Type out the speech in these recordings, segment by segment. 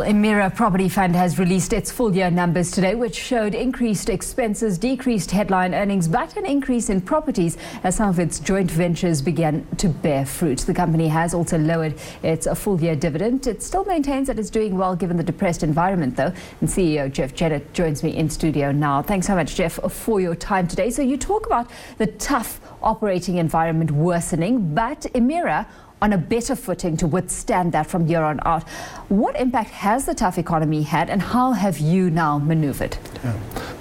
Emira Property Fund has released its full-year numbers today, which showed increased expenses, decreased headline earnings, but an increase in properties as some of its joint ventures began to bear fruit. The company has also lowered its full-year dividend. It still maintains that it's doing well given the depressed environment, though. And CEO Jeff Jennett joins me in studio now. Thanks so much, Jeff, for your time today. So you talk about the tough operating environment worsening, but Emira on a better footing to withstand that from here on out. What impact has the tough economy had, and how have you now maneuvered? Yeah.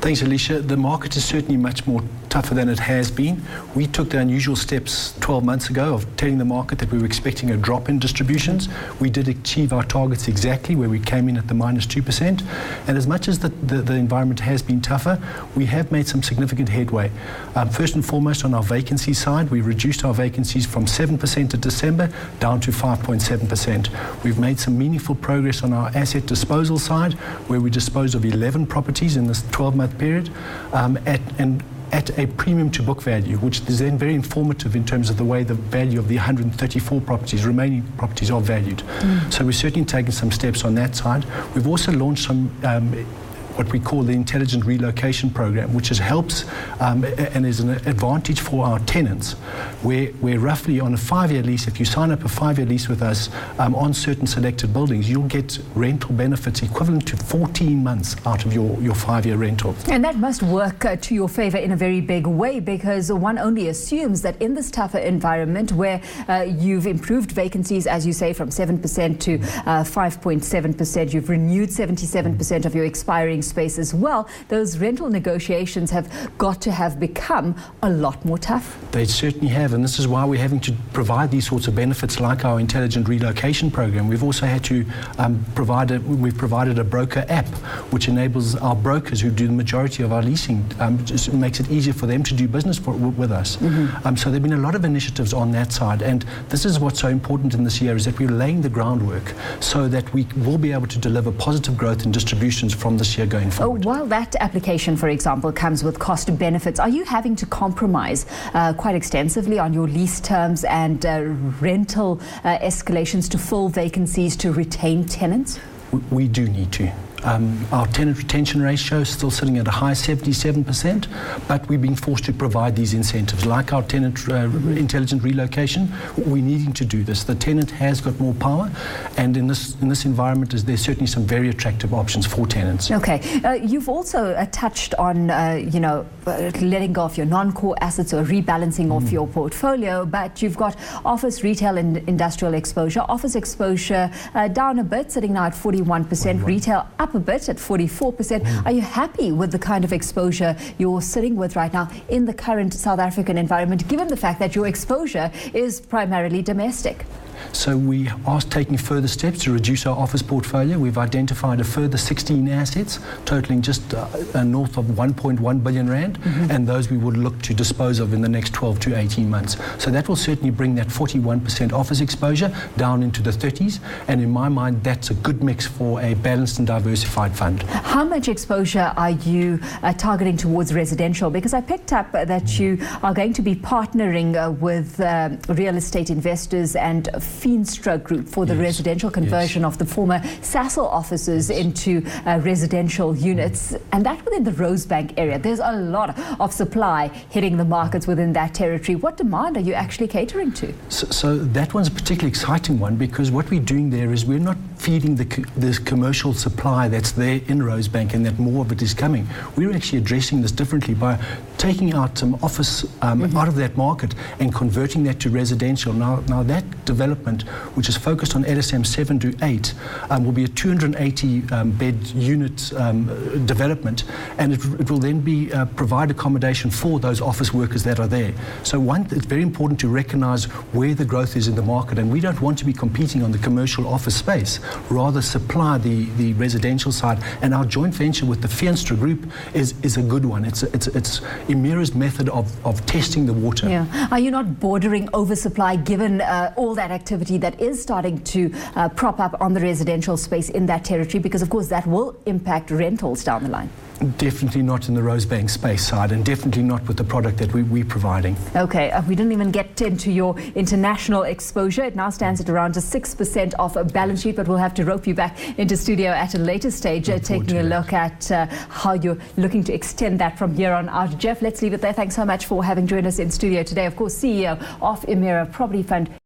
Thanks, Alicia. The market is certainly much more tougher than it has been. We took the unusual steps 12 months ago of telling the market that we were expecting a drop in distributions. We did achieve our targets exactly, where we came in at the -2%. And as much as the environment has been tougher, we have made some significant headway. First and foremost, on our vacancy side, we reduced our vacancies from 7% in December down to 5.7%. We've made some meaningful progress on our asset disposal side, where we disposed of 11 properties in this 12-month period at a premium to book value, which is then very informative in terms of the way the value of the 134 remaining properties are valued. So we've certainly taken some steps on that side. We've also launched some what we call the intelligent relocation program, which helps and is an advantage for our tenants, where roughly on a 5-year lease, if you sign up a 5-year lease with us on certain selected buildings, you'll get rental benefits equivalent to 14 months out of your 5-year rental. And that must work to your favor in a very big way, because one only assumes that in this tougher environment where you've improved vacancies, as you say, from 7% to 5.7%, you've renewed 77% of your expiring space as well, those rental negotiations have got to have become a lot more tough. They certainly have, and this is why we're having to provide these sorts of benefits like our intelligent relocation program. We've also had to we've provided a broker app which enables our brokers who do the majority of our leasing, just makes it easier for them to do business with us. So there have been a lot of initiatives on that side, and this is what's so important in this year, is that we're laying the groundwork so that we will be able to deliver positive growth in distributions from this year going forward. While that application, for example, comes with cost benefits, are you having to compromise quite extensively on your lease terms and rental escalations to fill vacancies to retain tenants? We do need to. Our tenant retention ratio is still sitting at a high 77%, but we've been forced to provide these incentives, like our tenant intelligent relocation. We're needing to do this. The tenant has got more power, and in this environment, there's certainly some very attractive options for tenants. Okay, you've also touched on letting go of your non-core assets or rebalancing of your portfolio, but you've got office, retail, and industrial exposure. Office exposure down a bit, sitting now at 41%. Retail up a bit at 44%. Are you happy with the kind of exposure you're sitting with right now in the current South African environment, given the fact that your exposure is primarily domestic? So we are taking further steps to reduce our office portfolio. We've identified a further 16 assets, totaling just north of 1.1 billion rand, and those we would look to dispose of in the next 12 to 18 months. So that will certainly bring that 41% office exposure down into the 30s, and in my mind, that's a good mix for a balanced and diversified fund. How much exposure are you targeting towards residential? Because I picked up that you are going to be partnering with real estate investors and Feenstra Group for the residential conversion of the former Sasol offices into residential units, and that within the Rosebank area. There's a lot of supply hitting the markets within that territory. What demand are you actually catering to? So that one's a particularly exciting one, because what we're doing there is we're not feeding this commercial supply that's there in Rosebank and that more of it is coming. We're actually addressing this differently by taking out some office out of that market and converting that to residential. Now that development, which is focused on LSM 7 to 8, will be a 280 bed unit development, and it will then be provide accommodation for those office workers that are there. So it's very important to recognize where the growth is in the market, and we don't want to be competing on the commercial office space, rather supply the residential side. And our joint venture with the Feenstra Group is a good one. It's Emira's method of testing the water. Yeah. Are you not bordering oversupply given all that activity activity that is starting to prop up on the residential space in that territory? Because, of course, that will impact rentals down the line. Definitely not in the Rosebank space side, and definitely not with the product that we're providing. Okay, we didn't even get into your international exposure. It now stands at around 6% off a balance sheet, but we'll have to rope you back into studio at a later stage, taking a look at how you're looking to extend that from here on out. Jeff, let's leave it there. Thanks so much for having joined us in studio today. Of course, CEO of Emira Property Fund.